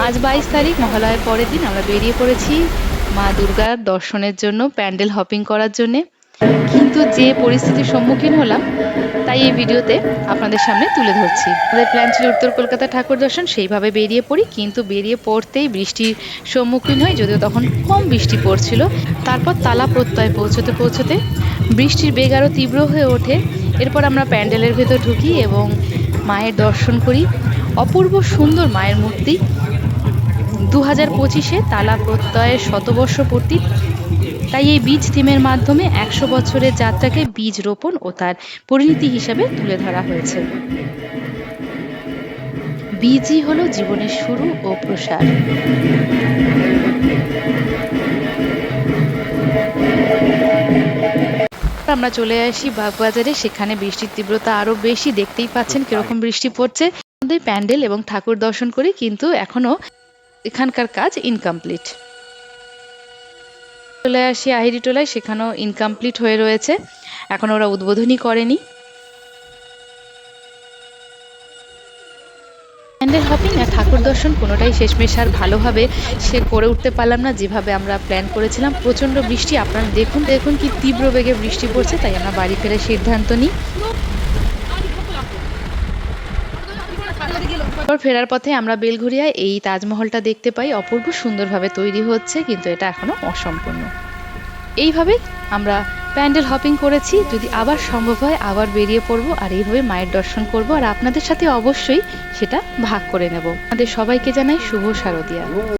আজ 22 তারিখ, মহালয়ার পরের দিন আমরা বেরিয়ে পড়েছি মা দুর্গার দর্শনের জন্য, প্যান্ডেল হপিং করার জন্যে। কিন্তু যে পরিস্থিতির সম্মুখীন হলাম, তাই এই ভিডিওতে আপনাদের সামনে তুলে ধরছি। আমাদের প্ল্যান ছিল উত্তর কলকাতা ঠাকুর দর্শন, সেইভাবে বেরিয়ে পড়ি, কিন্তু বেরিয়ে পড়তেই বৃষ্টির সম্মুখীন হই, যদিও তখন কম বৃষ্টি পড়ছিল। তারপর তালা প্রত্যয় পৌঁছতে পৌঁছতে বৃষ্টির বেগ আরও তীব্র হয়ে ওঠে। এরপর আমরা প্যান্ডেলের ভেতর ঢুকি এবং মায়ের দর্শন করি। অপূর্ব সুন্দর মায়ের মূর্তি। 2025-এ তালা প্রত্যয়ের শতবর্ষ পূর্তি, তাই এই বীজ থিমের মাধ্যমে 100 বছরের যাত্রাকে বীজ রোপণ ও তার পরিণতি হিসাবে তুলে ধরা হয়েছে। বীজই হলো জীবনের শুরু ও প্রসার। আমরা চলে আসি বাগবাজারে, সেখানে বৃষ্টির তীব্রতা আরো বেশি, দেখতেই পাচ্ছেন কিরকম বৃষ্টি পড়ছে। আমাদের প্যান্ডেল এবং ঠাকুর দর্শন করি, কিন্তু এখনো এখানকার কাজ ইনকমপ্লিট। চলে আসি আহিরি টোলায়, সেখানেও ইনকমপ্লিট হয়ে রয়েছে, এখন ওরা উদ্বোধনী করেনি। প্যান্ডেল হপিং আর ঠাকুর দর্শন কোনোটাই শেষমেশ আর ভালোভাবে করে উঠতে পারলাম না যেভাবে আমরা প্ল্যান করেছিলাম। প্রচণ্ড বৃষ্টি, আপনারা দেখুন দেখুন কি তীব্র বেগে বৃষ্টি পড়ছে, তাই আমরা বাড়ি ফেরার সিদ্ধান্ত নিই। ফেরার পথে আমরা বেলঘরিয়ায় এই তাজমহলটা দেখতে পাই, অপূর্ব সুন্দরভাবে তৈরি হচ্ছে, কিন্তু এটা এখনো অসম্পূর্ণ। এইভাবে আমরা প্যান্ডেল হপিং করেছি। যদি আবার সম্ভব হয় আবার বেরিয়ে পড়বো আর এইভাবে মায়ের দর্শন করব, আর আপনাদের সাথে অবশ্যই সেটা ভাগ করে নেব। আমাদের সবাইকে জানাই শুভ শারদিয়া।